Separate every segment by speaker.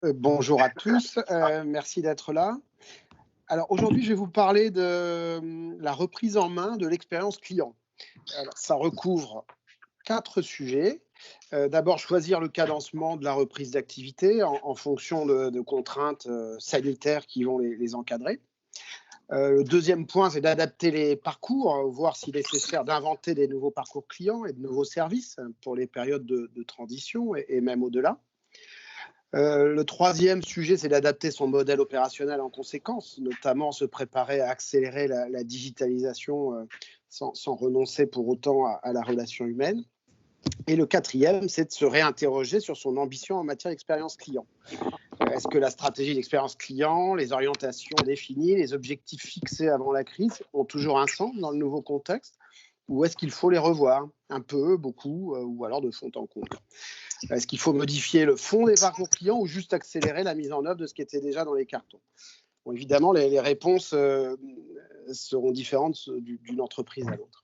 Speaker 1: Bonjour à tous, merci d'être là. Alors aujourd'hui, je vais vous parler de la reprise en main de l'expérience client. Alors ça recouvre 4 sujets. D'abord, choisir le cadencement de la reprise d'activité en fonction de contraintes, sanitaires qui vont les encadrer. Le deuxième point, c'est d'adapter les parcours, voir s'il est nécessaire d'inventer des nouveaux parcours clients et de nouveaux services pour les périodes de transition et même au-delà. Le troisième sujet, c'est d'adapter son modèle opérationnel en conséquence, notamment se préparer à accélérer la digitalisation sans renoncer pour autant à la relation humaine. Et le quatrième, c'est de se réinterroger sur son ambition en matière d'expérience client. Est-ce que la stratégie d'expérience client, les orientations définies, les objectifs fixés avant la crise ont toujours un sens dans le nouveau contexte, ou est-ce qu'il faut les revoir un peu, beaucoup, ou alors de fond en comble? Est-ce qu'il faut modifier le fond des parcours clients ou juste accélérer la mise en œuvre de ce qui était déjà dans les cartons? Bon, évidemment, les réponses seront différentes d'une entreprise à l'autre.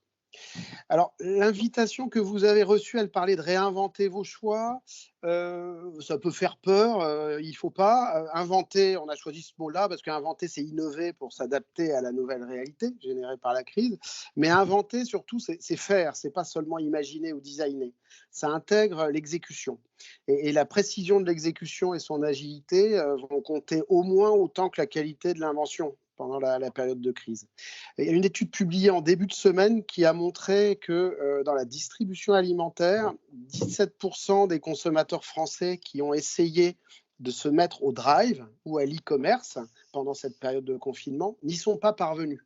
Speaker 1: Alors, l'invitation que vous avez reçue, elle parlait de réinventer vos choix. Ça peut faire peur, il ne faut pas. Inventer, on a choisi ce mot-là parce qu'inventer, c'est innover pour s'adapter à la nouvelle réalité générée par la crise. Mais inventer, surtout, c'est faire, c'est pas seulement imaginer ou designer. Ça intègre l'exécution. Et la précision de l'exécution et son agilité vont compter au moins autant que la qualité de l'invention pendant la période de crise. Il y a une étude publiée en début de semaine qui a montré que dans la distribution alimentaire, 17% des consommateurs français qui ont essayé de se mettre au drive ou à l'e-commerce pendant cette période de confinement n'y sont pas parvenus.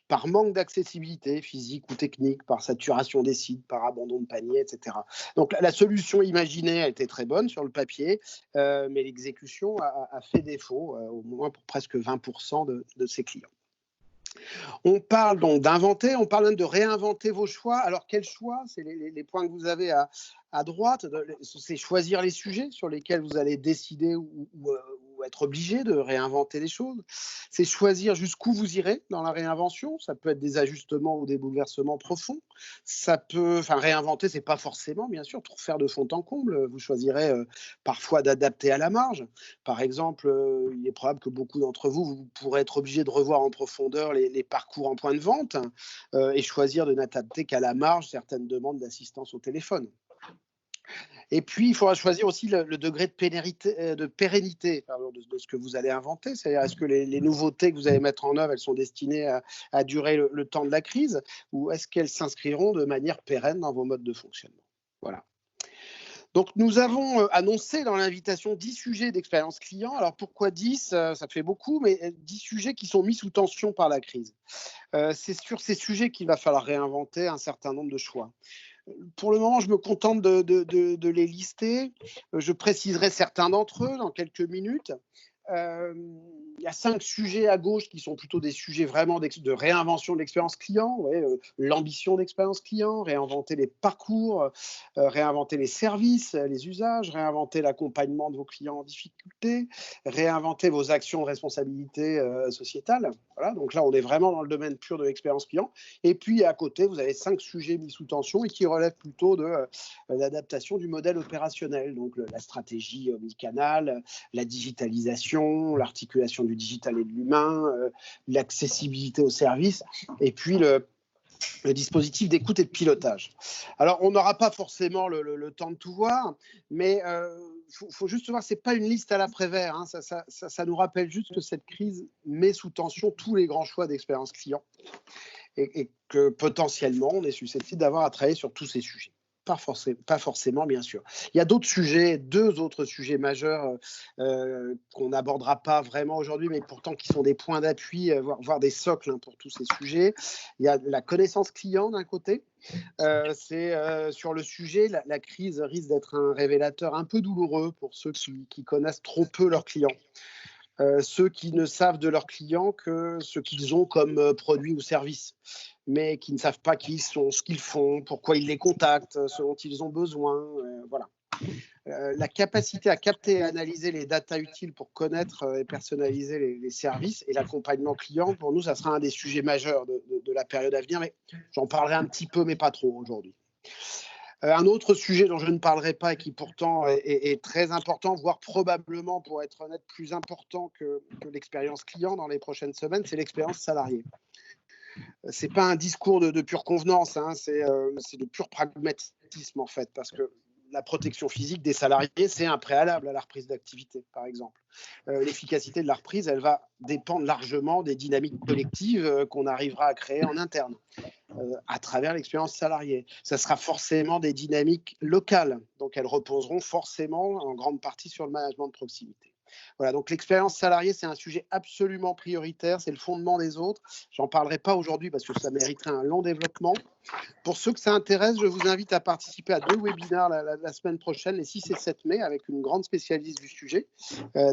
Speaker 1: Par manque d'accessibilité physique ou technique, par saturation des sites, par abandon de panier, etc. Donc la solution imaginée a été très bonne sur le papier, mais l'exécution a fait défaut, au moins pour presque 20% de ses clients. On parle donc d'inventer, on parle même de réinventer vos choix. Alors, quels choix? C'est les points que vous avez à droite. C'est choisir les sujets sur lesquels vous allez décider ou être obligé de réinventer les choses. C'est choisir jusqu'où vous irez dans la réinvention. Ça peut être des ajustements ou des bouleversements profonds. Ça peut, réinventer, c'est pas forcément, bien sûr, tout refaire de fond en comble. Vous choisirez parfois d'adapter à la marge. Par exemple, il est probable que beaucoup d'entre vous, vous pourrez être obligé de revoir en profondeur les parcours en point de vente et choisir de n'adapter qu'à la marge certaines demandes d'assistance au téléphone. Et puis, il faudra choisir aussi le degré de pérennité de ce que vous allez inventer. C'est-à-dire, est-ce que les nouveautés que vous allez mettre en œuvre, elles sont destinées à durer le temps de la crise, ou est-ce qu'elles s'inscriront de manière pérenne dans vos modes de fonctionnement? Voilà. Donc, nous avons annoncé dans l'invitation 10 sujets d'expérience client. Alors, pourquoi 10? Ça fait beaucoup, mais 10 sujets qui sont mis sous tension par la crise. C'est sur ces sujets qu'il va falloir réinventer un certain nombre de choix. Pour le moment, je me contente de les lister. Je préciserai certains d'entre eux dans quelques minutes. Il y a 5 sujets à gauche qui sont plutôt des sujets vraiment de réinvention de l'expérience client, l'ambition d'expérience client, réinventer les parcours, réinventer les services, les usages, réinventer l'accompagnement de vos clients en difficulté, réinventer vos actions de responsabilité sociétale. Voilà, donc là, on est vraiment dans le domaine pur de l'expérience client. Et puis, à côté, vous avez 5 sujets mis sous tension et qui relèvent plutôt de l'adaptation du modèle opérationnel, donc la stratégie omnicanale, la digitalisation, l'articulation du digital et de l'humain, l'accessibilité aux services, et puis le dispositif d'écoute et de pilotage. Alors, on n'aura pas forcément le temps de tout voir, mais faut juste voir, c'est pas une liste à l'après-vert. Hein, ça nous rappelle juste que cette crise met sous tension tous les grands choix d'expérience client et que potentiellement, on est susceptible d'avoir à travailler sur tous ces sujets. Pas forcément, bien sûr. Il y a d'autres sujets, 2 autres sujets majeurs qu'on n'abordera pas vraiment aujourd'hui, mais pourtant qui sont des points d'appui, voire des socles pour tous ces sujets. Il y a la connaissance client d'un côté. C'est sur le sujet, la crise risque d'être un révélateur un peu douloureux pour ceux qui connaissent trop peu leurs clients. Ceux qui ne savent de leurs clients que ce qu'ils ont comme produit ou service, mais qui ne savent pas qui ils sont, ce qu'ils font, pourquoi ils les contactent, ce dont ils ont besoin. Voilà. La capacité à capter et analyser les datas utiles pour connaître et personnaliser les services et l'accompagnement client, pour nous, ça sera un des sujets majeurs de la période à venir, mais j'en parlerai un petit peu, mais pas trop aujourd'hui. Un autre sujet dont je ne parlerai pas et qui pourtant est très important, voire probablement, pour être honnête, plus important que l'expérience client dans les prochaines semaines, c'est l'expérience salariée. Ce n'est pas un discours de pure convenance, hein, c'est de pur pragmatisme en fait, parce que la protection physique des salariés, c'est un préalable à la reprise d'activité, par exemple. L'efficacité de la reprise, elle va dépendre largement des dynamiques collectives qu'on arrivera à créer en interne à travers l'expérience salariée. Ça sera forcément des dynamiques locales, donc elles reposeront forcément en grande partie sur le management de proximité. Voilà, donc l'expérience salariée, c'est un sujet absolument prioritaire, c'est le fondement des autres. J'en parlerai pas aujourd'hui parce que ça mériterait un long développement. Pour ceux que ça intéresse, je vous invite à participer à 2 webinaires la semaine prochaine, les 6 et 7 mai, avec une grande spécialiste du sujet,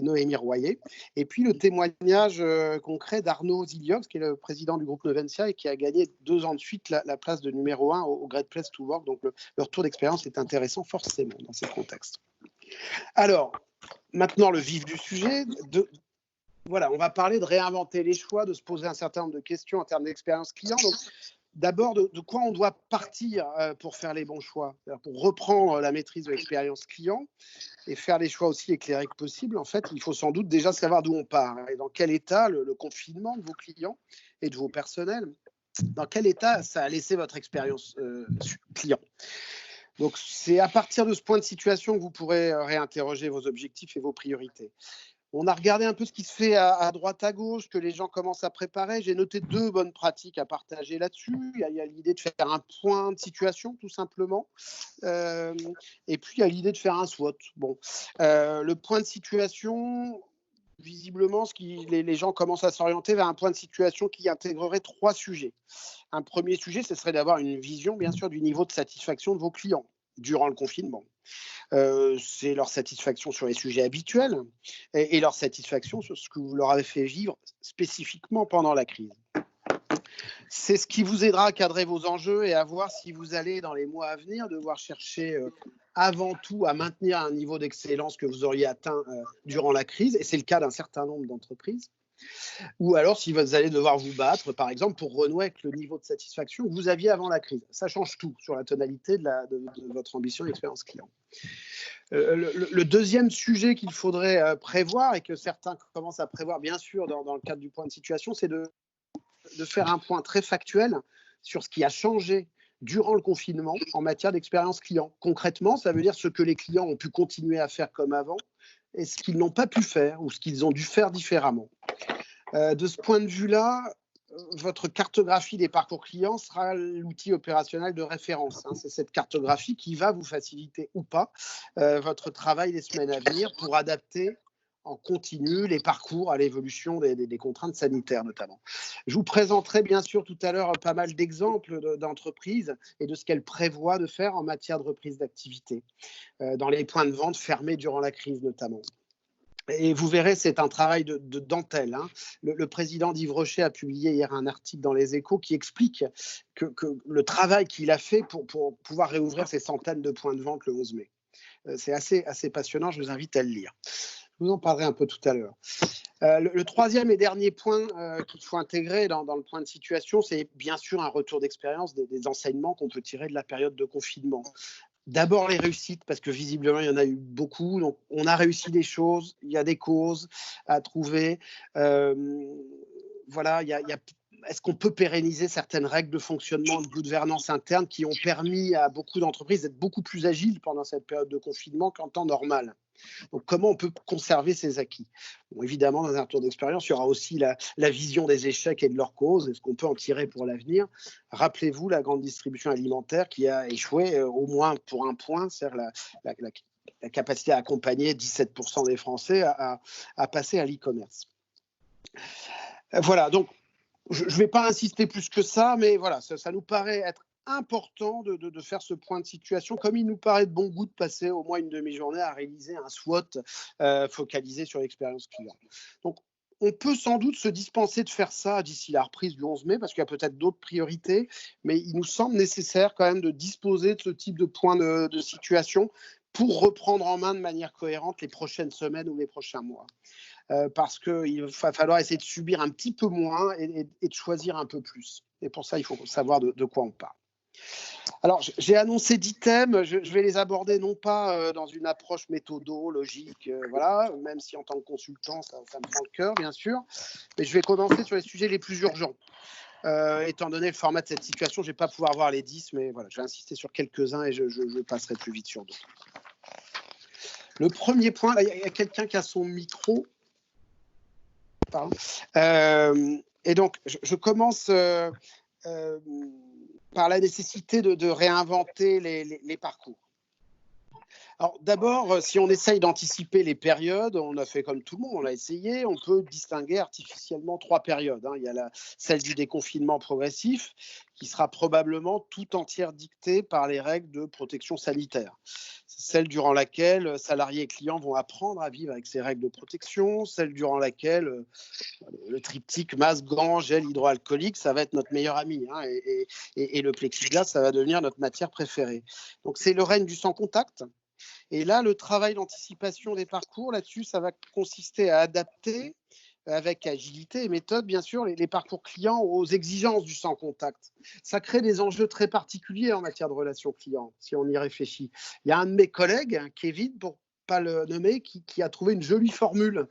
Speaker 1: Noémie Royer. Et puis le témoignage concret d'Arnaud Ziliox, qui est le président du groupe Noventia et qui a gagné 2 ans de suite la place de numéro 1 au Great Place to Work. Donc le retour d'expérience est intéressant forcément dans ces contextes. Alors, maintenant le vif du sujet. Voilà, on va parler de réinventer les choix, de se poser un certain nombre de questions en termes d'expérience client. Donc, d'abord, de quoi on doit partir pour faire les bons choix, pour reprendre la maîtrise de l'expérience client et faire les choix aussi éclairés que possible. En fait, il faut sans doute déjà savoir d'où on part et dans quel état le confinement de vos clients et de vos personnels, dans quel état ça a laissé votre expérience client. Donc, c'est à partir de ce point de situation que vous pourrez réinterroger vos objectifs et vos priorités. On a regardé un peu ce qui se fait à droite, à gauche, que les gens commencent à préparer. J'ai noté 2 bonnes pratiques à partager là-dessus. Il y a l'idée de faire un point de situation, tout simplement. Et puis, il y a l'idée de faire un SWOT. Bon, le point de situation, visiblement, les gens commencent à s'orienter vers un point de situation qui intégrerait 3 sujets. Un premier sujet, ce serait d'avoir une vision, bien sûr, du niveau de satisfaction de vos clients durant le confinement. C'est leur satisfaction sur les sujets habituels et leur satisfaction sur ce que vous leur avez fait vivre spécifiquement pendant la crise. C'est ce qui vous aidera à cadrer vos enjeux et à voir si vous allez, dans les mois à venir, devoir chercher avant tout à maintenir un niveau d'excellence que vous auriez atteint durant la crise, et c'est le cas d'un certain nombre d'entreprises. Ou alors si vous allez devoir vous battre, par exemple, pour renouer avec le niveau de satisfaction que vous aviez avant la crise. Ça change tout sur la tonalité de votre ambition d'expérience client. Le deuxième sujet qu'il faudrait prévoir et que certains commencent à prévoir, bien sûr, dans le cadre du point de situation, c'est de faire un point très factuel sur ce qui a changé durant le confinement en matière d'expérience client. Concrètement, ça veut dire ce que les clients ont pu continuer à faire comme avant et ce qu'ils n'ont pas pu faire ou ce qu'ils ont dû faire différemment. De ce point de vue-là, votre cartographie des parcours clients sera l'outil opérationnel de référence. C'est cette cartographie qui va vous faciliter ou pas votre travail les semaines à venir pour adapter en continu les parcours à l'évolution des contraintes sanitaires notamment. Je vous présenterai bien sûr tout à l'heure pas mal d'exemples d'entreprises et de ce qu'elles prévoient de faire en matière de reprise d'activité, dans les points de vente fermés durant la crise notamment. Et vous verrez, c'est un travail de dentelle. Le président d'Yves Rocher a publié hier un article dans Les Échos qui explique que le travail qu'il a fait pour pouvoir réouvrir ces centaines de points de vente le 11 mai. C'est assez passionnant, je vous invite à le lire. Je vous en parlerai un peu tout à l'heure. Le troisième et dernier point qu'il faut intégrer dans le point de situation, c'est bien sûr un retour d'expérience des enseignements qu'on peut tirer de la période de confinement. D'abord les réussites, parce que visiblement, il y en a eu beaucoup. Donc, on a réussi des choses, il y a des causes à trouver. Voilà, est-ce qu'on peut pérenniser certaines règles de fonctionnement, de gouvernance interne qui ont permis à beaucoup d'entreprises d'être beaucoup plus agiles pendant cette période de confinement qu'en temps normal? Donc, comment on peut conserver ces acquis? Bon, évidemment, dans un retour d'expérience, il y aura aussi la vision des échecs et de leurs causes et ce qu'on peut en tirer pour l'avenir. Rappelez-vous la grande distribution alimentaire qui a échoué au moins pour un point, c'est-à-dire la capacité à accompagner 17% des Français à passer à l'e-commerce. Voilà, donc je ne vais pas insister plus que ça, mais voilà, ça nous paraît être important de faire ce point de situation, comme il nous paraît de bon goût de passer au moins une demi-journée à réaliser un SWOT focalisé sur l'expérience client. Donc, on peut sans doute se dispenser de faire ça d'ici la reprise du 11 mai, parce qu'il y a peut-être d'autres priorités, mais il nous semble nécessaire quand même de disposer de ce type de point de situation pour reprendre en main de manière cohérente les prochaines semaines ou les prochains mois. Parce qu'il va falloir essayer de subir un petit peu moins et de choisir un peu plus. Et pour ça, il faut savoir de quoi on parle. Alors, j'ai annoncé 10 thèmes. Je vais les aborder non pas dans une approche méthodologique, voilà, même si en tant que consultant, ça me prend le cœur, bien sûr. Mais je vais commencer sur les sujets les plus urgents. Étant donné le format de cette situation, je ne vais pas pouvoir voir les 10, mais voilà, je vais insister sur quelques-uns et je passerai plus vite sur d'autres. Le premier point, il y a quelqu'un qui a son micro. Pardon. Et donc, je commence par la nécessité de réinventer les parcours. Alors d'abord, si on essaye d'anticiper les périodes, on a fait comme tout le monde, on l'a essayé, on peut distinguer artificiellement 3 périodes. Il y a celle du déconfinement progressif, qui sera probablement tout entière dictée par les règles de protection sanitaire. C'est celle durant laquelle salariés et clients vont apprendre à vivre avec ces règles de protection, celle durant laquelle le triptyque masque, gants, gel hydroalcoolique, ça va être notre meilleur ami. Et le plexiglas, ça va devenir notre matière préférée. Donc c'est le règne du sans contact. Et là, le travail d'anticipation des parcours, là-dessus, ça va consister à adapter avec agilité et méthode, bien sûr, les parcours clients aux exigences du sans contact. Ça crée des enjeux très particuliers en matière de relations clients, si on y réfléchit. Il y a un de mes collègues, Kevin, pour pas le nommer, qui a trouvé une jolie formule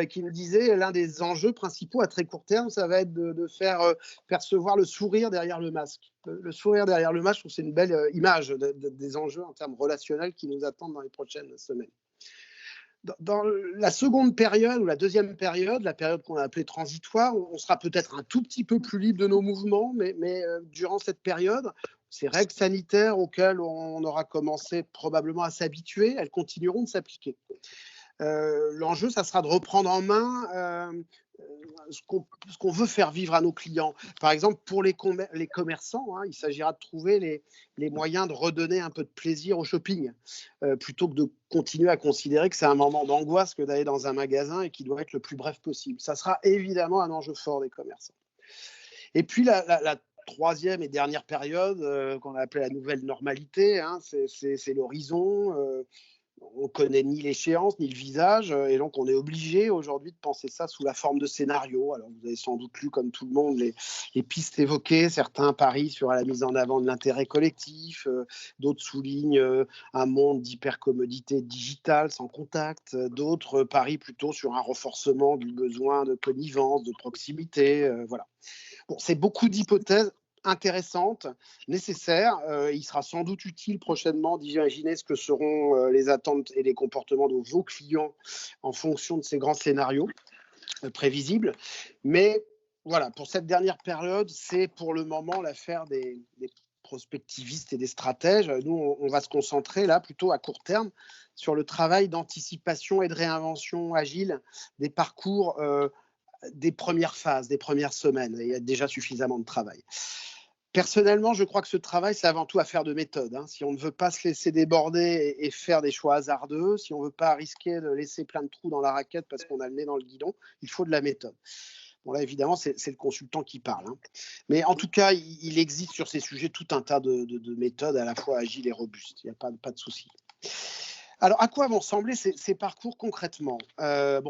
Speaker 1: qui me disait l'un des enjeux principaux à très court terme, ça va être de faire percevoir le sourire derrière le masque. Le sourire derrière le masque, je trouve que c'est une belle image des enjeux en termes relationnels qui nous attendent dans les prochaines semaines. Dans la seconde période ou la deuxième période, la période qu'on a appelée transitoire, on sera peut-être un tout petit peu plus libre de nos mouvements, mais durant cette période, ces règles sanitaires auxquelles on aura commencé probablement à s'habituer, elles continueront de s'appliquer. L'enjeu, ça sera de reprendre en main ce qu'on veut faire vivre à nos clients. Par exemple, pour les commerçants, il s'agira de trouver les moyens de redonner un peu de plaisir au shopping, plutôt que de continuer à considérer que c'est un moment d'angoisse que d'aller dans un magasin et qui doit être le plus bref possible. Ça sera évidemment un enjeu fort des commerçants. Et puis la troisième et dernière période qu'on a appelée la nouvelle normalité, c'est l'horizon. On ne connaît ni l'échéance ni le visage, et donc on est obligé aujourd'hui de penser ça sous la forme de scénario. Alors vous avez sans doute lu comme tout le monde les pistes évoquées, certains parient sur la mise en avant de l'intérêt collectif, d'autres soulignent un monde d'hypercommodité digitale sans contact, d'autres parient plutôt sur un renforcement du besoin de connivence, de proximité, voilà. Bon, c'est beaucoup d'hypothèses intéressantes, nécessaires. Il sera sans doute utile prochainement d'imaginer ce que seront les attentes et les comportements de vos clients en fonction de ces grands scénarios prévisibles. Mais voilà, pour cette dernière période, c'est pour le moment l'affaire des prospectivistes et des stratèges. Nous, on va se concentrer là plutôt à court terme sur le travail d'anticipation et de réinvention agile des parcours des premières phases, des premières semaines. Il y a déjà suffisamment de travail. Personnellement, je crois que ce travail, c'est avant tout affaire de méthode. Si on ne veut pas se laisser déborder et faire des choix hasardeux, si on ne veut pas risquer de laisser plein de trous dans la raquette parce qu'on a le nez dans le guidon, il faut de la méthode. Bon, là, évidemment, c'est le consultant qui parle. Mais en tout cas, il existe sur ces sujets tout un tas de méthodes à la fois agiles et robustes. Il n'y a pas de souci. Alors, à quoi vont ressembler ces parcours concrètement ? Ils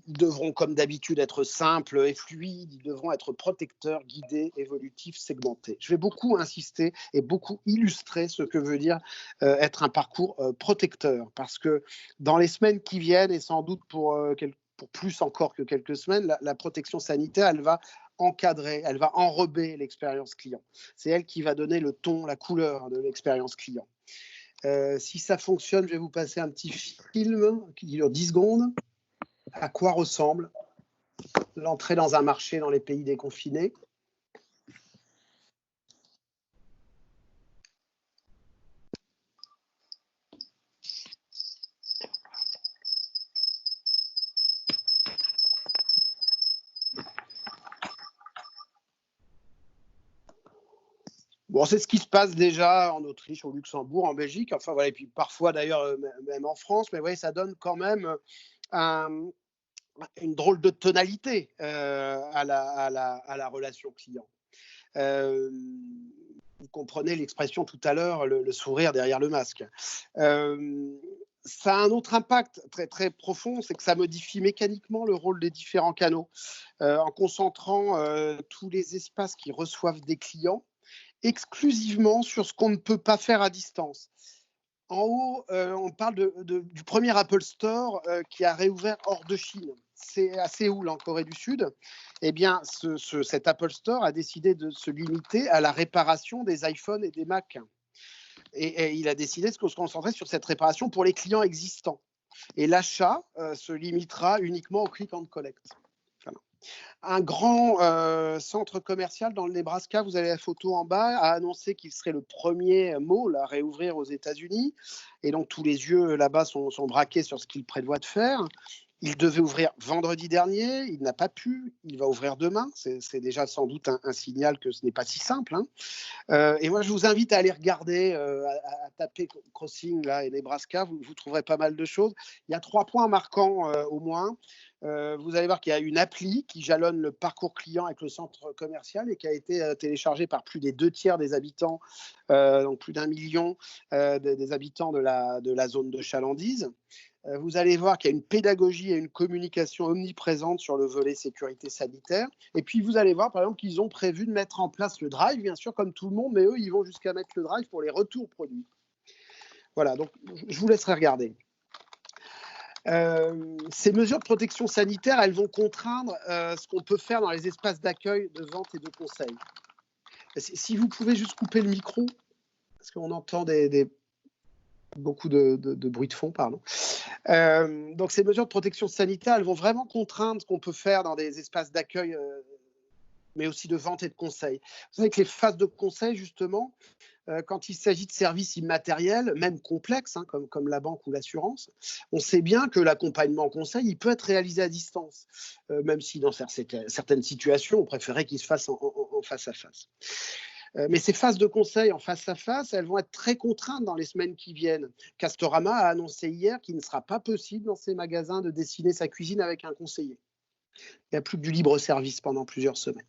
Speaker 1: devront, comme d'habitude, être simples et fluides. Ils devront être protecteurs, guidés, évolutifs, segmentés. Je vais beaucoup insister et beaucoup illustrer ce que veut dire être un parcours protecteur. Parce que dans les semaines qui viennent, et sans doute pour plus encore que quelques semaines, la protection sanitaire, elle va encadrer, elle va enrober l'expérience client. C'est elle qui va donner le ton, la couleur de l'expérience client. Si ça fonctionne, je vais vous passer un petit film qui dure 10 secondes. À quoi ressemble l'entrée dans un marché dans les pays déconfinés ? Bon, c'est ce qui se passe déjà en Autriche, au Luxembourg, en Belgique, enfin voilà, et puis parfois d'ailleurs même en France, mais ouais, ça donne quand même une drôle de tonalité à la relation client. Vous comprenez l'expression tout à l'heure, le sourire derrière le masque. Ça a un autre impact très, très profond, c'est que ça modifie mécaniquement le rôle des différents canaux en concentrant tous les espaces qui reçoivent des clients exclusivement sur ce qu'on ne peut pas faire à distance. En haut, on parle du premier Apple Store qui a réouvert hors de Chine. C'est à Séoul, en Corée du Sud. Eh bien, cet Apple Store a décidé de se limiter à la réparation des iPhones et des Macs. Et il a décidé de se concentrer sur cette réparation pour les clients existants. Et l'achat se limitera uniquement au click and collect. Voilà. Un grand centre commercial dans le Nebraska, vous avez la photo en bas, a annoncé qu'il serait le premier mall à réouvrir aux États-Unis. Et donc tous les yeux là-bas sont braqués sur ce qu'il prévoit de faire. Il devait ouvrir vendredi dernier, il n'a pas pu, il va ouvrir demain. C'est déjà sans doute un signal que ce n'est pas si simple. Et moi, je vous invite à aller regarder, à taper Crossing là, et Nebraska, vous trouverez pas mal de choses. Il y a 3 points marquants au moins. Vous allez voir qu'il y a une appli qui jalonne le parcours client avec le centre commercial et qui a été téléchargée par plus des 2/3 des habitants, donc plus d'1 million des habitants de la zone de chalandise. Vous allez voir qu'il y a une pédagogie et une communication omniprésente sur le volet sécurité sanitaire. Et puis, vous allez voir, par exemple, qu'ils ont prévu de mettre en place le drive, bien sûr, comme tout le monde, mais eux, ils vont jusqu'à mettre le drive pour les retours produits. Voilà, donc je vous laisserai regarder. Ces mesures de protection sanitaire, elles vont contraindre ce qu'on peut faire dans les espaces d'accueil, de vente et de conseil. Si vous pouvez juste couper le micro, parce qu'on entend beaucoup de bruit de fond, pardon. Donc ces mesures de protection sanitaire, elles vont vraiment contraindre ce qu'on peut faire dans des espaces d'accueil, mais aussi de vente et de conseil. Vous savez que les phases de conseil, justement, quand il s'agit de services immatériels, même complexes, hein, comme la banque ou l'assurance, on sait bien que l'accompagnement en conseil, il peut être réalisé à distance, même si dans certaines situations, on préférait qu'il se fasse en face à face. Mais ces phases de conseil en face à face, elles vont être très contraintes dans les semaines qui viennent. Castorama a annoncé hier qu'il ne sera pas possible dans ses magasins de dessiner sa cuisine avec un conseiller. Il n'y a plus que du libre service pendant plusieurs semaines.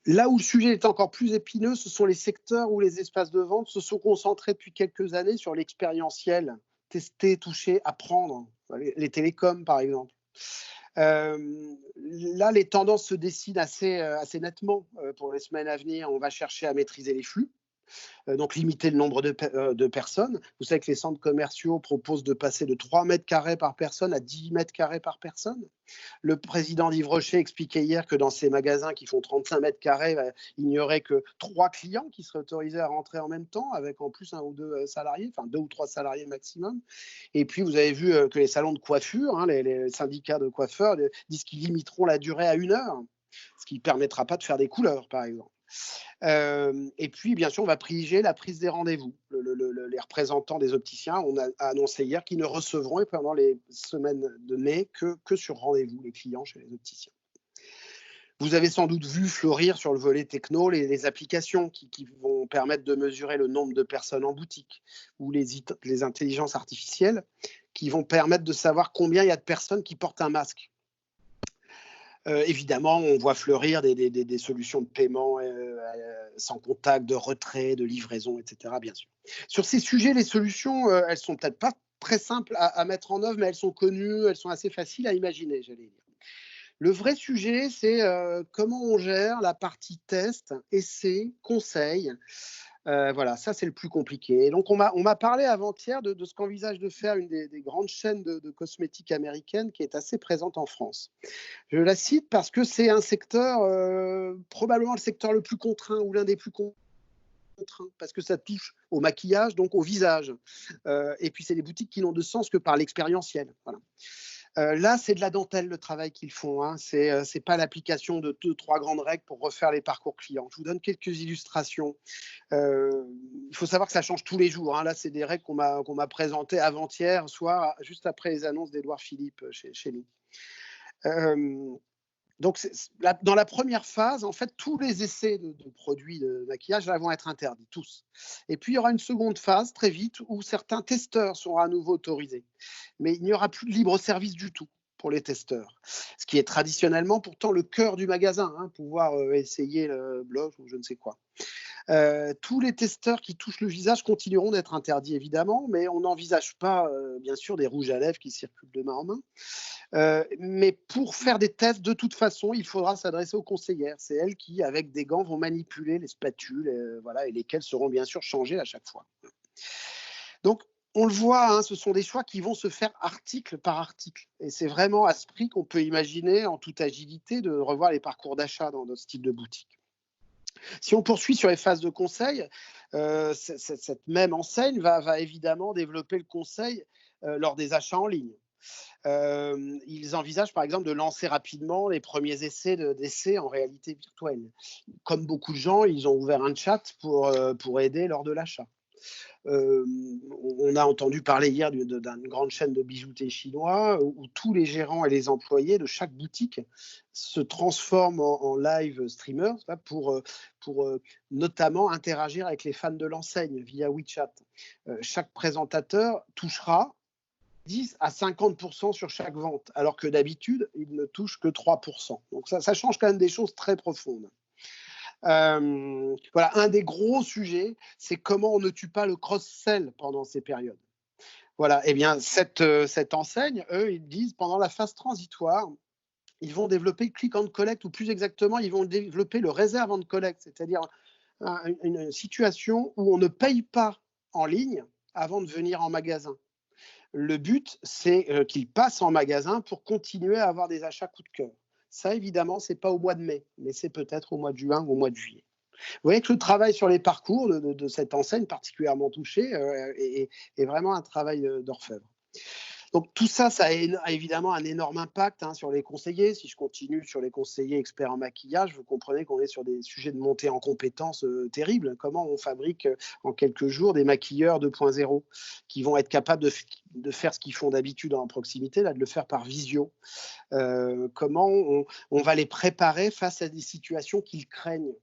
Speaker 1: Là où le sujet est encore plus épineux, ce sont les secteurs où les espaces de vente se sont concentrés depuis quelques années sur l'expérientiel, tester, toucher, apprendre, les télécoms par exemple. Là, les tendances se dessinent assez nettement pour les semaines à venir. On va chercher à maîtriser les flux, donc limiter le nombre de personnes. Vous savez que les centres commerciaux proposent de passer de 3 mètres carrés par personne à 10 mètres carrés par personne. Le président d'Yves Rocher expliquait hier que dans ces magasins qui font 35 mètres carrés, il n'y aurait que 3 clients qui seraient autorisés à rentrer en même temps, avec en plus 1 ou 2 salariés, enfin 2 ou 3 salariés maximum. Et puis, vous avez vu que les salons de coiffure, hein, les syndicats de coiffeurs disent qu'ils limiteront la durée à 1 heure, ce qui ne permettra pas de faire des couleurs, par exemple. Et puis, bien sûr, on va privilégier la prise des rendez-vous. Les représentants des opticiens ont annoncé hier qu'ils ne recevront pendant les semaines de mai que sur rendez-vous les clients chez les opticiens. Vous avez sans doute vu fleurir sur le volet techno les applications qui vont permettre de mesurer le nombre de personnes en boutique, ou les intelligences artificielles qui vont permettre de savoir combien il y a de personnes qui portent un masque. Évidemment, on voit fleurir des solutions de paiement sans contact, de retrait, de livraison, etc. Bien sûr. Sur ces sujets, les solutions, elles sont peut-être pas très simples à mettre en œuvre, mais elles sont connues, elles sont assez faciles à imaginer, j'allais dire. Le vrai sujet, c'est comment on gère la partie test, essai, conseil. Voilà, ça c'est le plus compliqué. Et donc on m'a parlé avant-hier de ce qu'envisage de faire une des grandes chaînes de cosmétiques américaines qui est assez présente en France. Je la cite parce que c'est un secteur, probablement le secteur le plus contraint ou l'un des plus contraints, parce que ça touche au maquillage, donc au visage. Et puis c'est des boutiques qui n'ont de sens que par l'expérientiel. Voilà. Là, c'est de la dentelle le travail qu'ils font. Hein. C'est pas l'application de 2-3 grandes règles pour refaire les parcours clients. Je vous donne quelques illustrations. Il faut savoir que ça change tous les jours. Hein. Là, c'est des règles qu'on m'a présentées avant-hier soir, juste après les annonces d'Édouard Philippe chez nous. Donc, dans la première phase, en fait, tous les essais de produits de maquillage là, vont être interdits, tous. Et puis, il y aura une seconde phase, très vite, où certains testeurs seront à nouveau autorisés. Mais il n'y aura plus de libre service du tout pour les testeurs. Ce qui est traditionnellement pourtant le cœur du magasin, hein, pouvoir essayer le blush ou je ne sais quoi. Tous les testeurs qui touchent le visage continueront d'être interdits, évidemment, mais on n'envisage pas, bien sûr, des rouges à lèvres qui circulent de main en main. Mais pour faire des tests, de toute façon, il faudra s'adresser aux conseillères. C'est elles qui, avec des gants, vont manipuler les spatules, voilà, et lesquelles seront bien sûr changées à chaque fois. Donc, on le voit, hein, ce sont des choix qui vont se faire article par article. Et c'est vraiment à ce prix qu'on peut imaginer, en toute agilité, de revoir les parcours d'achat dans ce type de boutique. Si on poursuit sur les phases de conseil, cette même enseigne va évidemment développer le conseil lors des achats en ligne. Ils envisagent par exemple de lancer rapidement les premiers d'essais en réalité virtuelle. Comme beaucoup de gens, ils ont ouvert un chat pour aider lors de l'achat. On a entendu parler hier d'une grande chaîne de bijouterie chinois où tous les gérants et les employés de chaque boutique se transforment en live streamers pour notamment interagir avec les fans de l'enseigne via WeChat. Chaque présentateur touchera 10 à 50% sur chaque vente, alors que d'habitude, il ne touche que 3%. Donc ça change quand même des choses très profondes. Voilà, un des gros sujets, c'est comment on ne tue pas le cross-sell pendant ces périodes. Voilà, et bien cette enseigne, eux, ils disent pendant la phase transitoire, ils vont développer le click and collect, ou plus exactement, ils vont développer le reserve and collect, c'est-à-dire une situation où on ne paye pas en ligne avant de venir en magasin. Le but, c'est qu'ils passent en magasin pour continuer à avoir des achats coup de cœur. Ça, évidemment, ce n'est pas au mois de mai, mais c'est peut-être au mois de juin ou au mois de juillet. Vous voyez que le travail sur les parcours de cette enseigne particulièrement touchée est vraiment un travail d'orfèvre. Donc tout ça, ça a évidemment un énorme impact sur les conseillers. Si je continue sur les conseillers experts en maquillage, vous comprenez qu'on est sur des sujets de montée en compétences terribles. Comment on fabrique en quelques jours des maquilleurs 2.0 qui vont être capables de faire ce qu'ils font d'habitude en proximité, là, de le faire par visio. Comment on va les préparer face à des situations qu'ils craignent.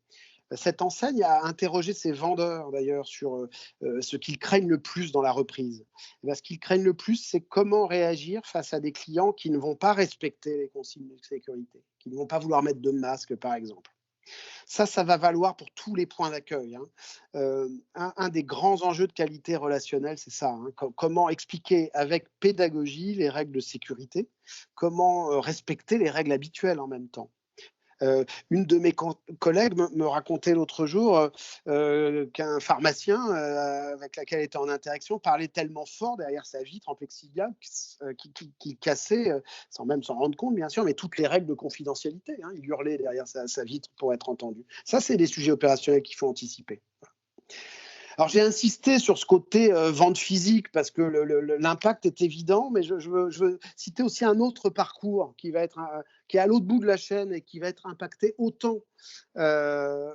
Speaker 1: Cette enseigne a interrogé ses vendeurs d'ailleurs sur ce qu'ils craignent le plus dans la reprise. Et bien, ce qu'ils craignent le plus, c'est comment réagir face à des clients qui ne vont pas respecter les consignes de sécurité, qui ne vont pas vouloir mettre de masque, par exemple. Ça va valoir pour tous les points d'accueil. Un des grands enjeux de qualité relationnelle, c'est ça. Comment expliquer avec pédagogie les règles de sécurité, comment respecter les règles habituelles en même temps. Une de mes collègues me racontait l'autre jour qu'un pharmacien avec lequel elle était en interaction parlait tellement fort derrière sa vitre en plexiglas qu'il cassait, sans même s'en rendre compte bien sûr, mais toutes les règles de confidentialité. Il hurlait derrière sa vitre pour être entendu. Ça, c'est des sujets opérationnels qu'il faut anticiper. Alors j'ai insisté sur ce côté vente physique parce que l'impact est évident, mais je veux citer aussi un autre parcours qui est à l'autre bout de la chaîne et qui va être impacté autant que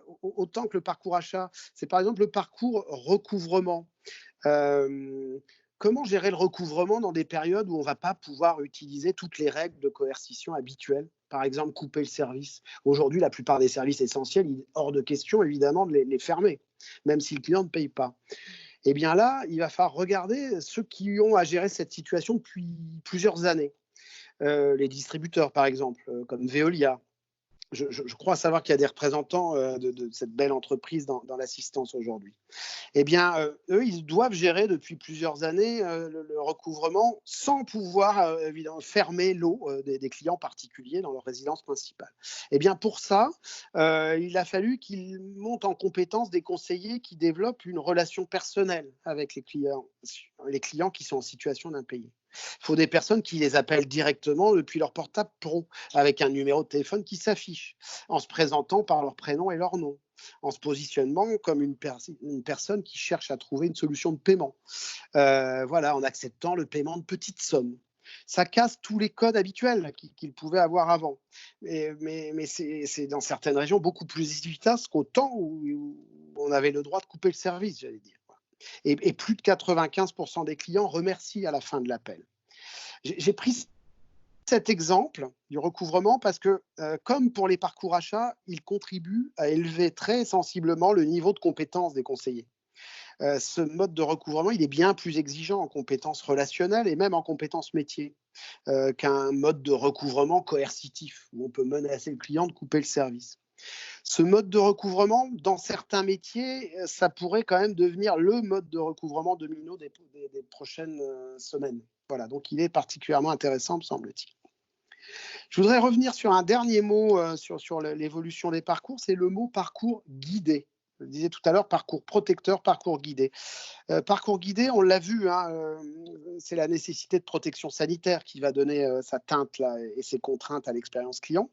Speaker 1: le parcours achat. C'est par exemple le parcours recouvrement. Comment gérer le recouvrement dans des périodes où on ne va pas pouvoir utiliser toutes les règles de coercition habituelles? Par exemple, couper le service. Aujourd'hui, la plupart des services essentiels, il est hors de question, évidemment, de les fermer, même si le client ne paye pas. Eh bien là, il va falloir regarder ceux qui ont à gérer cette situation depuis plusieurs années. Les distributeurs, par exemple, comme Veolia. Je crois savoir qu'il y a des représentants de cette belle entreprise dans l'assistance aujourd'hui. Eh bien, eux, ils doivent gérer depuis plusieurs années le recouvrement sans pouvoir évidemment fermer l'eau des clients particuliers dans leur résidence principale. Eh bien, pour ça, il a fallu qu'ils montent en compétence des conseillers qui développent une relation personnelle avec les clients qui sont en situation d'impayé. Il faut des personnes qui les appellent directement depuis leur portable pro, avec un numéro de téléphone qui s'affiche, en se présentant par leur prénom et leur nom, en se positionnant comme une personne qui cherche à trouver une solution de paiement, en acceptant le paiement de petites sommes. Ça casse tous les codes habituels qu'ils pouvaient avoir avant. Mais c'est dans certaines régions beaucoup plus efficace qu'au temps où on avait le droit de couper le service, j'allais dire. Et plus de 95% des clients remercient à la fin de l'appel. J'ai pris cet exemple du recouvrement parce que, comme pour les parcours achats, il contribue à élever très sensiblement le niveau de compétence des conseillers. Ce mode de recouvrement, il est bien plus exigeant en compétences relationnelles et même en compétences métiers qu'un mode de recouvrement coercitif où on peut menacer le client de couper le service. Ce mode de recouvrement, dans certains métiers, ça pourrait quand même devenir le mode de recouvrement domino des prochaines semaines. Voilà, donc il est particulièrement intéressant, me semble-t-il. Je voudrais revenir sur un dernier mot sur l'évolution des parcours, c'est le mot parcours guidé. Je le disais tout à l'heure, parcours protecteur, parcours guidé. Parcours guidé, on l'a vu, hein, c'est la nécessité de protection sanitaire qui va donner sa teinte là, et ses contraintes à l'expérience client.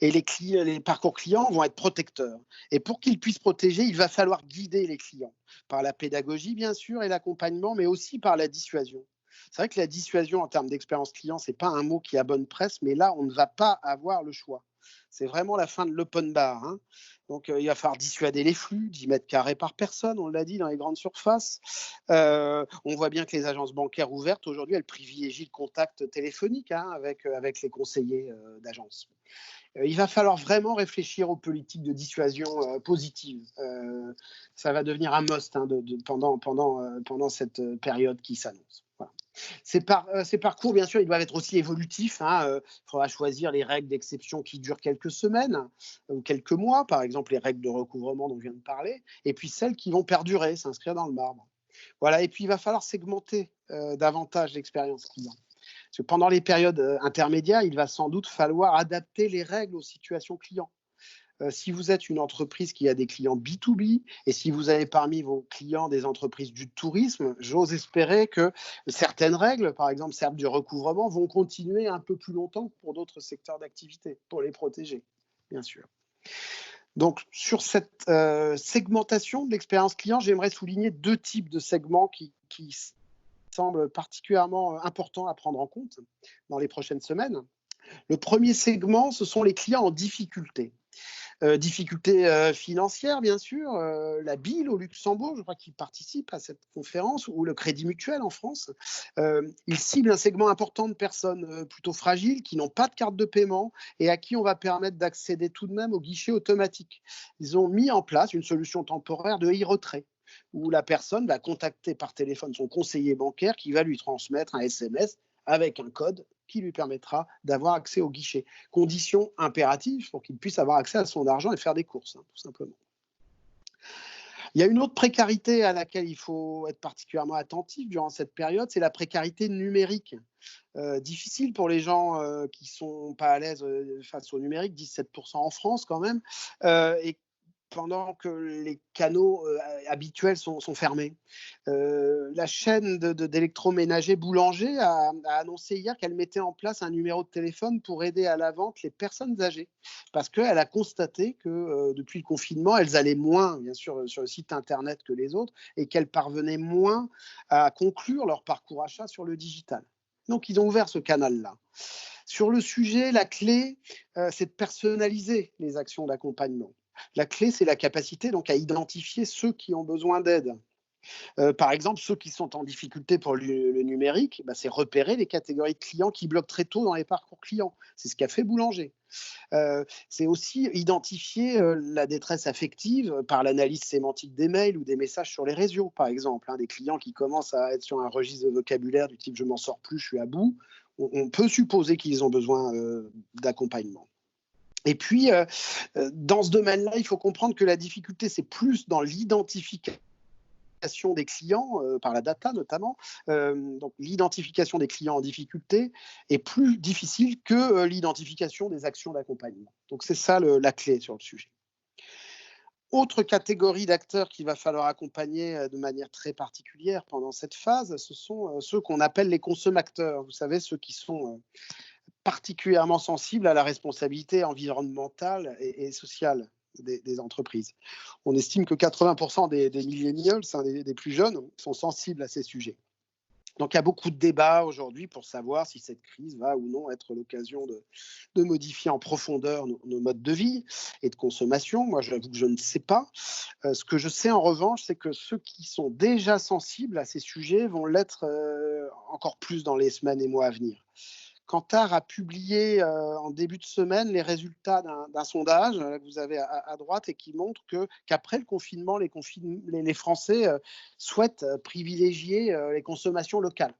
Speaker 1: Et les parcours clients vont être protecteurs. Et pour qu'ils puissent protéger, il va falloir guider les clients par la pédagogie, bien sûr, et l'accompagnement, mais aussi par la dissuasion. C'est vrai que la dissuasion en termes d'expérience client, ce n'est pas un mot qui a bonne presse, mais là, on ne va pas avoir le choix. C'est vraiment la fin de l'open bar. Hein. Donc, il va falloir dissuader les flux, 10 mètres carrés par personne, on l'a dit, dans les grandes surfaces. On voit bien que les agences bancaires ouvertes, aujourd'hui, elles privilégient le contact téléphonique hein, avec les conseillers d'agence. Il va falloir vraiment réfléchir aux politiques de dissuasion positive. Ça va devenir un must hein, pendant cette période qui s'annonce. Voilà. Ces parcours, bien sûr, ils doivent être aussi évolutifs. Hein. Il faudra choisir les règles d'exception qui durent quelques semaines ou quelques mois, par exemple les règles de recouvrement dont je viens de parler, et puis celles qui vont perdurer, s'inscrire dans le marbre. Voilà. Et puis, il va falloir segmenter davantage l'expérience client. Parce que pendant les périodes intermédiaires, il va sans doute falloir adapter les règles aux situations clients. Si vous êtes une entreprise qui a des clients B2B et si vous avez parmi vos clients des entreprises du tourisme, j'ose espérer que certaines règles, par exemple celles du recouvrement, vont continuer un peu plus longtemps que pour d'autres secteurs d'activité, pour les protéger, bien sûr. Donc, sur cette segmentation de l'expérience client, j'aimerais souligner deux types de segments qui semble particulièrement important à prendre en compte dans les prochaines semaines. Le premier segment, ce sont les clients en difficulté. Difficultés financières, bien sûr, la BIL au Luxembourg, je crois qu'il participe à cette conférence, ou le Crédit Mutuel en France. Il cible un segment important de personnes plutôt fragiles qui n'ont pas de carte de paiement et à qui on va permettre d'accéder tout de même au guichet automatique. Ils ont mis en place une solution temporaire de e-retrait, où la personne va contacter par téléphone son conseiller bancaire qui va lui transmettre un SMS avec un code qui lui permettra d'avoir accès au guichet. Condition impérative pour qu'il puisse avoir accès à son argent et faire des courses, hein, tout simplement. Il y a une autre précarité à laquelle il faut être particulièrement attentif durant cette période, c'est la précarité numérique. Difficile pour les gens qui ne sont pas à l'aise face au numérique, 17% en France quand même, et pendant que les canaux habituels sont fermés. La chaîne d'électroménager Boulanger a annoncé hier qu'elle mettait en place un numéro de téléphone pour aider à la vente les personnes âgées, parce qu'elle a constaté que depuis le confinement, elles allaient moins, bien sûr, sur le site internet que les autres, et qu'elles parvenaient moins à conclure leur parcours achat sur le digital. Donc, ils ont ouvert ce canal-là. Sur le sujet, la clé, c'est de personnaliser les actions d'accompagnement. La clé, c'est la capacité donc à identifier ceux qui ont besoin d'aide. Par exemple, ceux qui sont en difficulté pour le numérique, c'est repérer les catégories de clients qui bloquent très tôt dans les parcours clients. C'est ce qu'a fait Boulanger. C'est aussi identifier la détresse affective par l'analyse sémantique des mails ou des messages sur les réseaux, par exemple. Des clients qui commencent à être sur un registre de vocabulaire du type « je m'en sors plus, je suis à bout », on peut supposer qu'ils ont besoin d'accompagnement. Et puis, dans ce domaine-là, il faut comprendre que la difficulté, c'est plus dans l'identification des clients, par la data notamment. Donc, l'identification des clients en difficulté est plus difficile que l'identification des actions d'accompagnement. Donc, c'est ça la clé sur le sujet. Autre catégorie d'acteurs qu'il va falloir accompagner de manière très particulière pendant cette phase, ce sont ceux qu'on appelle les consommateurs. Vous savez, ceux qui sont particulièrement sensibles à la responsabilité environnementale et sociale des entreprises. On estime que 80% des millennials, des plus jeunes, sont sensibles à ces sujets. Donc il y a beaucoup de débats aujourd'hui pour savoir si cette crise va ou non être l'occasion de modifier en profondeur nos modes de vie et de consommation. Moi, j'avoue que je ne sais pas. Ce que je sais en revanche, c'est que ceux qui sont déjà sensibles à ces sujets vont l'être encore plus dans les semaines et mois à venir. Kantar a publié en début de semaine les résultats d'un sondage que vous avez à droite et qui montre qu'après le confinement, les Français souhaitent privilégier les consommations locales.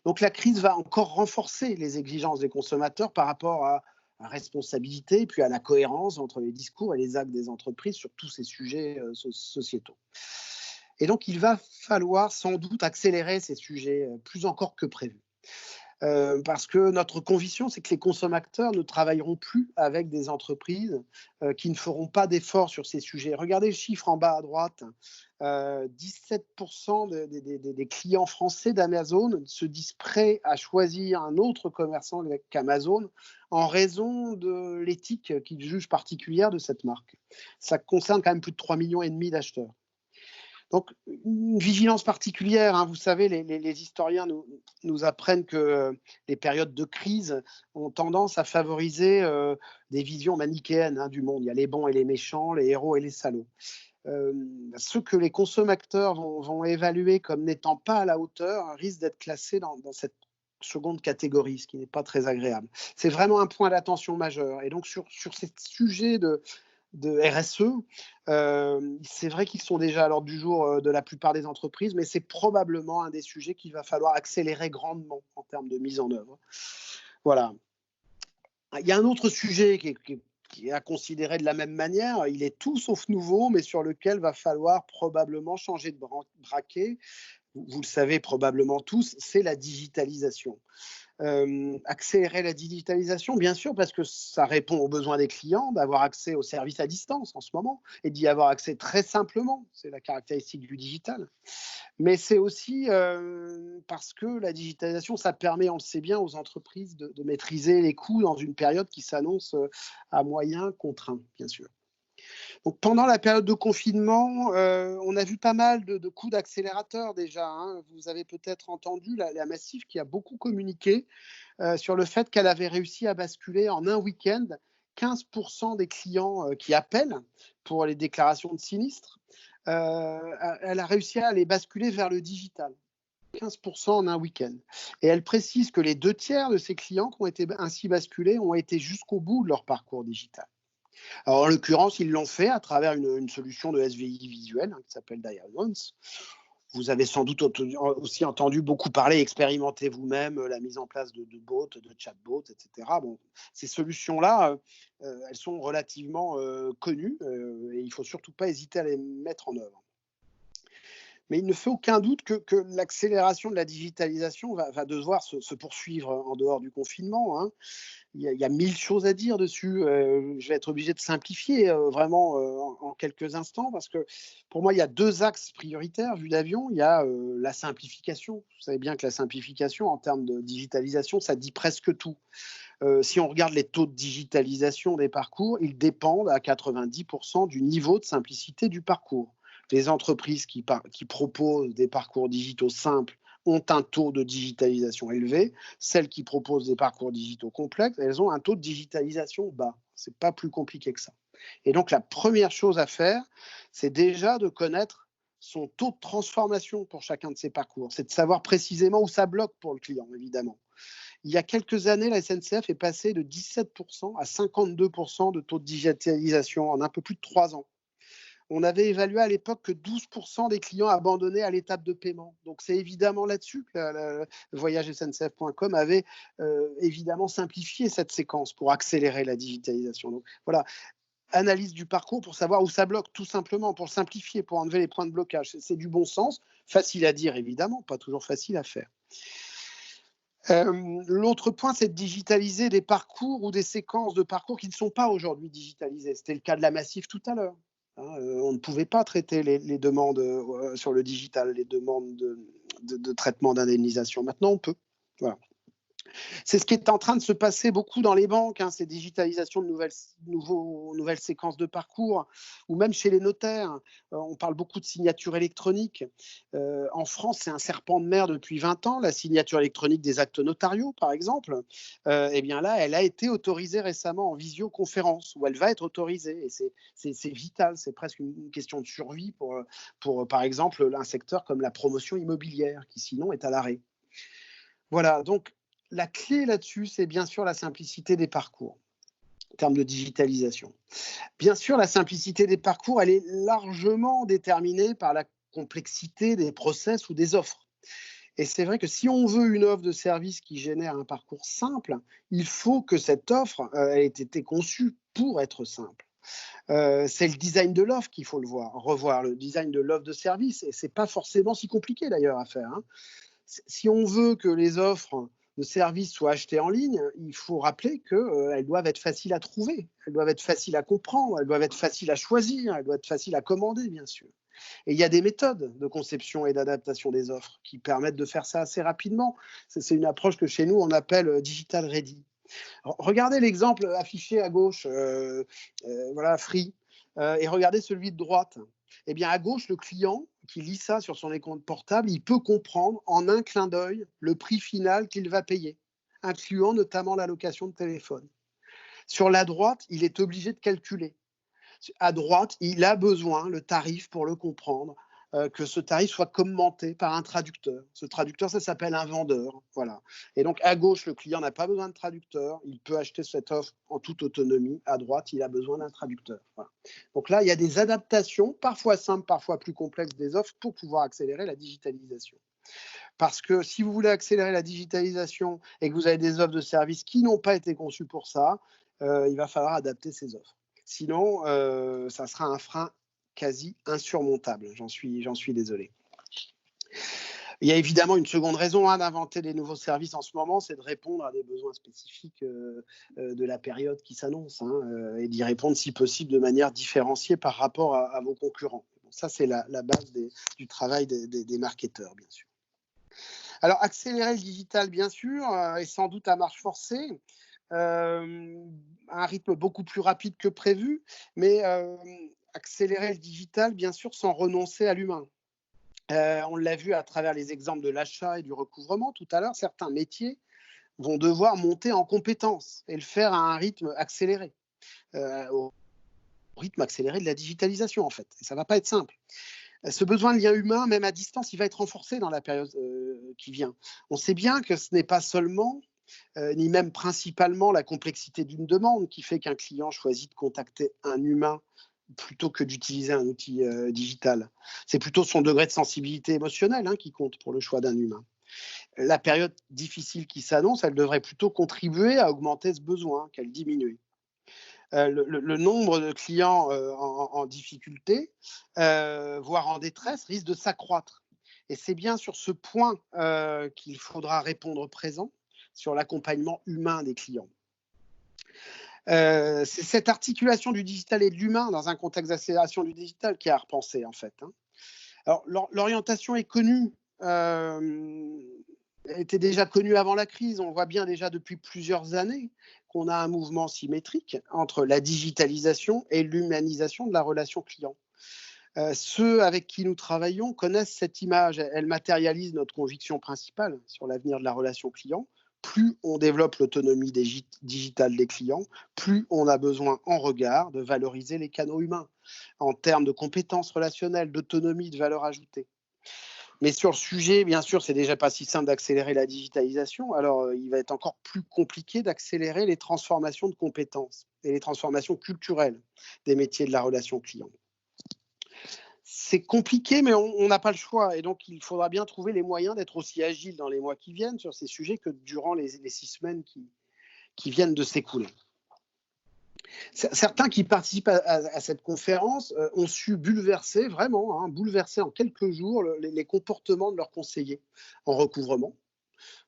Speaker 1: Donc la crise va encore renforcer les exigences des consommateurs par rapport responsabilité, puis à la cohérence entre les discours et les actes des entreprises sur tous ces sujets sociétaux. Et donc, il va falloir sans doute accélérer ces sujets plus encore que prévu. Parce que notre conviction, c'est que les consommateurs ne travailleront plus avec des entreprises qui ne feront pas d'efforts sur ces sujets. Regardez le chiffre en bas à droite. 17% des clients français d'Amazon se disent prêts à choisir un autre commerçant qu'Amazon en raison de l'éthique qu'ils jugent particulière de cette marque. Ça concerne quand même plus de 3,5 millions d'acheteurs. Donc, une vigilance particulière, hein. Vous savez, les historiens nous apprennent que les périodes de crise ont tendance à favoriser des visions manichéennes, hein, du monde. Il y a les bons et les méchants, les héros et les salauds. Ceux que les consommateurs vont évaluer comme n'étant pas à la hauteur risquent d'être classés dans cette seconde catégorie, ce qui n'est pas très agréable. C'est vraiment un point d'attention majeur. Et donc, sur ces sujets de RSE, c'est vrai qu'ils sont déjà à l'ordre du jour de la plupart des entreprises, mais c'est probablement un des sujets qu'il va falloir accélérer grandement en termes de mise en œuvre. Voilà. Il y a un autre sujet qui est à considérer de la même manière. Il est tout sauf nouveau, mais sur lequel va falloir probablement changer de braquet. Vous le savez probablement tous, c'est la digitalisation. Accélérer la digitalisation, bien sûr, parce que ça répond aux besoins des clients d'avoir accès aux services à distance en ce moment et d'y avoir accès très simplement. C'est la caractéristique du digital. Mais c'est aussi parce que la digitalisation, ça permet, on le sait bien, aux entreprises de maîtriser les coûts dans une période qui s'annonce à moyens contraints, bien sûr. Donc, pendant la période de confinement, on a vu pas mal de coups d'accélérateur déjà, hein. Vous avez peut-être entendu la Massif qui a beaucoup communiqué sur le fait qu'elle avait réussi à basculer en un week-end 15% des clients qui appellent pour les déclarations de sinistres. Elle a réussi à les basculer vers le digital. 15% en un week-end. Et elle précise que les 2/3 de ces clients qui ont été ainsi basculés ont été jusqu'au bout de leur parcours digital. Alors, en l'occurrence, ils l'ont fait à travers une solution de SVI visuelle qui s'appelle Diamonds. Vous avez sans doute aussi entendu beaucoup parler, expérimenter vous-même la mise en place de bots, de chatbots, etc. Bon, ces solutions-là, elles sont relativement connues et il ne faut surtout pas hésiter à les mettre en œuvre. Mais il ne fait aucun doute que l'accélération de la digitalisation va devoir se poursuivre en dehors du confinement, hein. Il y a 1000 choses à dire dessus. Je vais être obligé de simplifier vraiment en quelques instants parce que pour moi, il y a 2 axes prioritaires vus d'avion. Il y a la simplification. Vous savez bien que la simplification en termes de digitalisation, ça dit presque tout. Si on regarde les taux de digitalisation des parcours, ils dépendent à 90% du niveau de simplicité du parcours. Les entreprises qui proposent des parcours digitaux simples ont un taux de digitalisation élevé. Celles qui proposent des parcours digitaux complexes, elles ont un taux de digitalisation bas. Ce n'est pas plus compliqué que ça. Et donc, la première chose à faire, c'est déjà de connaître son taux de transformation pour chacun de ces parcours. C'est de savoir précisément où ça bloque pour le client, évidemment. Il y a quelques années, la SNCF est passée de 17% à 52% de taux de digitalisation en un peu plus de 3 ans. On avait évalué à l'époque que 12% des clients abandonnaient à l'étape de paiement. Donc, c'est évidemment là-dessus que le voyagesncf.com avait évidemment simplifié cette séquence pour accélérer la digitalisation. Donc, voilà, analyse du parcours pour savoir où ça bloque, tout simplement, pour simplifier, pour enlever les points de blocage. C'est du bon sens, facile à dire évidemment, pas toujours facile à faire. L'autre point, c'est de digitaliser des parcours ou des séquences de parcours qui ne sont pas aujourd'hui digitalisées. C'était le cas de la Massif tout à l'heure. On ne pouvait pas traiter les demandes sur le digital, les demandes de traitement d'indemnisation. Maintenant, on peut. Voilà. C'est ce qui est en train de se passer beaucoup dans les banques, hein, ces digitalisations de nouvelles séquences de parcours, ou même chez les notaires. On parle beaucoup de signature électronique. En France, c'est un serpent de mer depuis 20 ans, la signature électronique des actes notariaux, par exemple. Eh bien là, elle a été autorisée récemment en visioconférence, où elle va être autorisée. Et c'est vital, c'est presque une question de survie pour, par exemple, un secteur comme la promotion immobilière, qui sinon est à l'arrêt. Voilà, donc la clé là-dessus, c'est bien sûr la simplicité des parcours en termes de digitalisation. Bien sûr, la simplicité des parcours, elle est largement déterminée par la complexité des process ou des offres. Et c'est vrai que si on veut une offre de service qui génère un parcours simple, il faut que cette offre ait été conçue pour être simple. C'est le design de l'offre qu'il faut revoir, le design de l'offre de service. Et ce n'est pas forcément si compliqué d'ailleurs à faire, hein. Si on veut que les offres de services soient achetées en ligne, il faut rappeler qu'elles doivent être faciles à trouver, elles doivent être faciles à comprendre, elles doivent être faciles à choisir, elles doivent être faciles à commander, bien sûr. Et il y a des méthodes de conception et d'adaptation des offres qui permettent de faire ça assez rapidement. C'est une approche que chez nous, on appelle digital ready. Alors, regardez l'exemple affiché à gauche, voilà, Free, et regardez celui de droite. Eh bien, à gauche, le client qui lit ça sur son écran portable, il peut comprendre en un clin d'œil le prix final qu'il va payer, incluant notamment la location de téléphone. Sur la droite, il est obligé de calculer. À droite, il a besoin, le tarif pour le comprendre, que ce tarif soit commenté par un traducteur. Ce traducteur, ça s'appelle un vendeur. Voilà. Et donc, à gauche, le client n'a pas besoin de traducteur. Il peut acheter cette offre en toute autonomie. À droite, il a besoin d'un traducteur. Voilà. Donc là, il y a des adaptations, parfois simples, parfois plus complexes des offres pour pouvoir accélérer la digitalisation. Parce que si vous voulez accélérer la digitalisation et que vous avez des offres de services qui n'ont pas été conçues pour ça, il va falloir adapter ces offres. Sinon, ça sera un frein quasi insurmontable. J'en suis désolé. Il y a évidemment une seconde raison d'inventer des nouveaux services en ce moment, c'est de répondre à des besoins spécifiques de la période qui s'annonce, et d'y répondre si possible de manière différenciée par rapport à vos concurrents. Bon, ça, c'est la base du travail des marketeurs, bien sûr. Alors, accélérer le digital, bien sûr, et sans doute à marche forcée, à un rythme beaucoup plus rapide que prévu, mais accélérer le digital, bien sûr, sans renoncer à l'humain. On l'a vu à travers les exemples de l'achat et du recouvrement tout à l'heure, certains métiers vont devoir monter en compétences et le faire à un rythme accéléré, au rythme accéléré de la digitalisation, en fait. Et ça ne va pas être simple. Ce besoin de lien humain, même à distance, il va être renforcé dans la période qui vient. On sait bien que ce n'est pas seulement ni même principalement la complexité d'une demande qui fait qu'un client choisit de contacter un humain plutôt que d'utiliser un outil digital. C'est plutôt son degré de sensibilité émotionnelle qui compte pour le choix d'un humain. La période difficile qui s'annonce, elle devrait plutôt contribuer à augmenter ce besoin, qu'elle diminue. Le nombre de clients en difficulté, voire en détresse, risque de s'accroître. Et c'est bien sur ce point qu'il faudra répondre présent, sur l'accompagnement humain des clients. C'est cette articulation du digital et de l'humain dans un contexte d'accélération du digital qui est à repenser, en fait. Alors, l'orientation est connue, était déjà connue avant la crise. On voit bien déjà depuis plusieurs années qu'on a un mouvement symétrique entre la digitalisation et l'humanisation de la relation client. Ceux avec qui nous travaillons connaissent cette image. Elle matérialise notre conviction principale sur l'avenir de la relation client. Plus on développe l'autonomie digitale des clients, plus on a besoin en regard de valoriser les canaux humains en termes de compétences relationnelles, d'autonomie, de valeur ajoutée. Mais sur le sujet, bien sûr, c'est déjà pas si simple d'accélérer la digitalisation. Alors, il va être encore plus compliqué d'accélérer les transformations de compétences et les transformations culturelles des métiers de la relation client. C'est compliqué, mais on n'a pas le choix. Et donc, il faudra bien trouver les moyens d'être aussi agile dans les mois qui viennent sur ces sujets que durant les 6 semaines qui viennent de s'écouler. Certains qui participent à cette conférence ont su bouleverser, vraiment, bouleverser en quelques jours les comportements de leurs conseillers en recouvrement.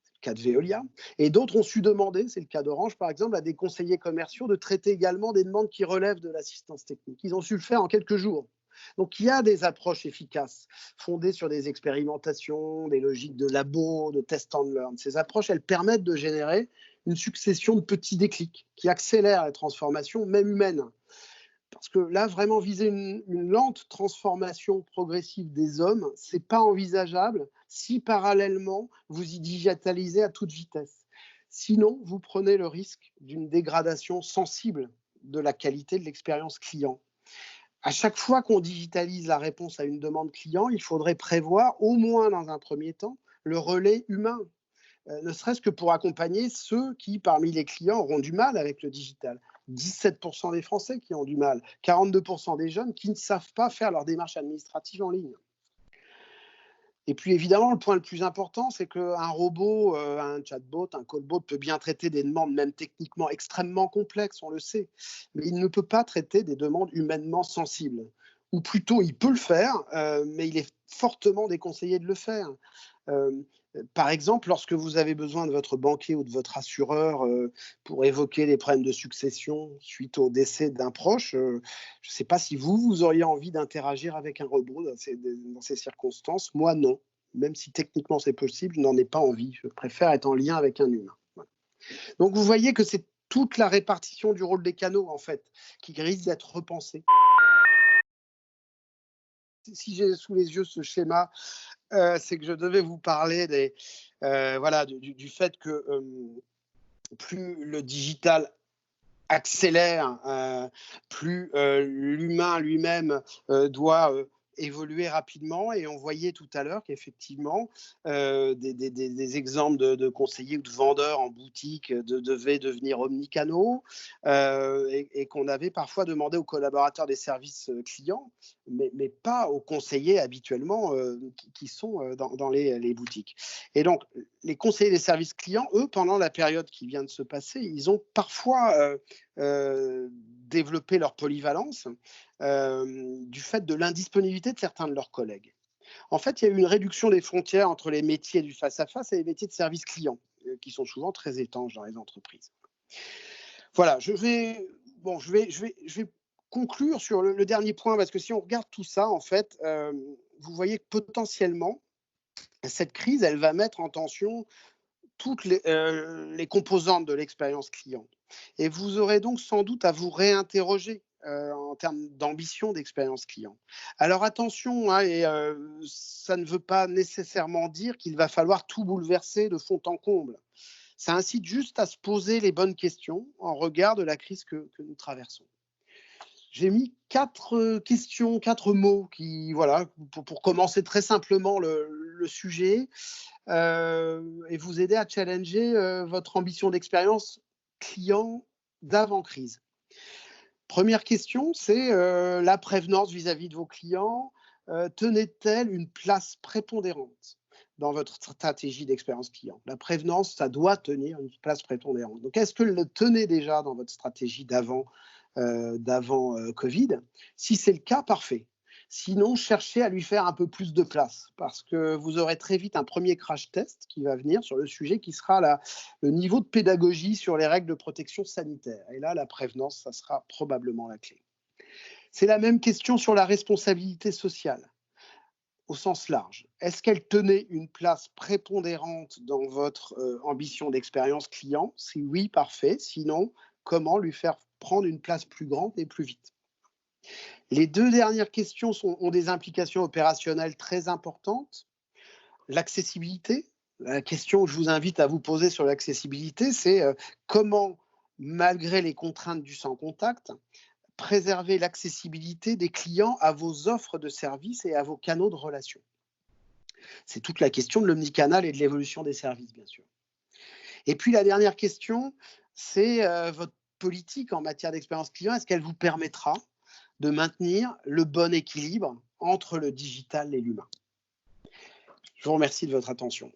Speaker 1: C'est le cas de Veolia. Et d'autres ont su demander, c'est le cas d'Orange par exemple, à des conseillers commerciaux de traiter également des demandes qui relèvent de l'assistance technique. Ils ont su le faire en quelques jours. Donc, il y a des approches efficaces fondées sur des expérimentations, des logiques de labo, de test and learn. Ces approches, elles permettent de générer une succession de petits déclics qui accélèrent la transformation, même humaine. Parce que là, vraiment viser une lente transformation progressive des hommes, ce n'est pas envisageable si parallèlement vous y digitalisez à toute vitesse. Sinon, vous prenez le risque d'une dégradation sensible de la qualité de l'expérience client. À chaque fois qu'on digitalise la réponse à une demande client, il faudrait prévoir, au moins dans un premier temps, le relais humain, ne serait-ce que pour accompagner ceux qui, parmi les clients, auront du mal avec le digital. 17% des Français qui ont du mal, 42% des jeunes qui ne savent pas faire leur démarche administrative en ligne. Et puis évidemment, le point le plus important, c'est qu'un robot, un chatbot, un callbot peut bien traiter des demandes même techniquement extrêmement complexes, on le sait, mais il ne peut pas traiter des demandes humainement sensibles. Ou plutôt, il peut le faire, mais il est fortement déconseillé de le faire. Euh, Par exemple, lorsque vous avez besoin de votre banquier ou de votre assureur pour évoquer les problèmes de succession suite au décès d'un proche, je ne sais pas si vous auriez envie d'interagir avec un robot dans ces circonstances. Moi, non. Même si techniquement c'est possible, je n'en ai pas envie. Je préfère être en lien avec un humain. Voilà. Donc vous voyez que c'est toute la répartition du rôle des canaux, en fait, qui risque d'être repensée. Si j'ai sous les yeux ce schéma, c'est que je devais vous parler voilà, du fait que plus le digital accélère, plus l'humain lui-même doit évoluer rapidement. Et on voyait tout à l'heure qu'effectivement, des exemples de conseillers ou de vendeurs en boutique devaient devenir omnicanaux et qu'on avait parfois demandé aux collaborateurs des services clients, mais pas aux conseillers habituellement qui sont dans les boutiques. Et donc, les conseillers des services clients, eux, pendant la période qui vient de se passer, ils ont parfois développer leur polyvalence du fait de l'indisponibilité de certains de leurs collègues. En fait, il y a eu une réduction des frontières entre les métiers du face-à-face et les métiers de service client, qui sont souvent très étanches dans les entreprises. Voilà, je vais conclure sur le dernier point, parce que si on regarde tout ça, en fait, vous voyez que potentiellement, cette crise, elle va mettre en tension toutes les composantes de l'expérience client. Et vous aurez donc sans doute à vous réinterroger en termes d'ambition d'expérience client. Alors attention, hein, ça ne veut pas nécessairement dire qu'il va falloir tout bouleverser de fond en comble. Ça incite juste à se poser les bonnes questions en regard de la crise que nous traversons. J'ai mis 4 questions, 4 mots voilà, pour commencer très simplement le sujet. Et vous aider à challenger votre ambition d'expérience client d'avant-crise. Première question, c'est la prévenance vis-à-vis de vos clients. Tenait-elle une place prépondérante dans votre stratégie d'expérience client? La prévenance, ça doit tenir une place prépondérante. Donc, est-ce que le tenait déjà dans votre stratégie d'avant Covid? Si c'est le cas, parfait. Sinon, cherchez à lui faire un peu plus de place, parce que vous aurez très vite un premier crash test qui va venir sur le sujet, qui sera le niveau de pédagogie sur les règles de protection sanitaire. Et là, la prévenance, ça sera probablement la clé. C'est la même question sur la responsabilité sociale, au sens large. Est-ce qu'elle tenait une place prépondérante dans votre ambition d'expérience client? Si oui, parfait. Sinon, comment lui faire prendre une place plus grande et plus vite? Les 2 dernières questions ont des implications opérationnelles très importantes. L'accessibilité, la question que je vous invite à vous poser sur l'accessibilité, c'est comment, malgré les contraintes du sans contact, préserver l'accessibilité des clients à vos offres de services et à vos canaux de relation. C'est toute la question de l'omnicanal et de l'évolution des services, bien sûr. Et puis la dernière question, c'est votre politique en matière d'expérience client. Est-ce qu'elle vous permettra de maintenir le bon équilibre entre le digital et l'humain? Je vous remercie de votre attention.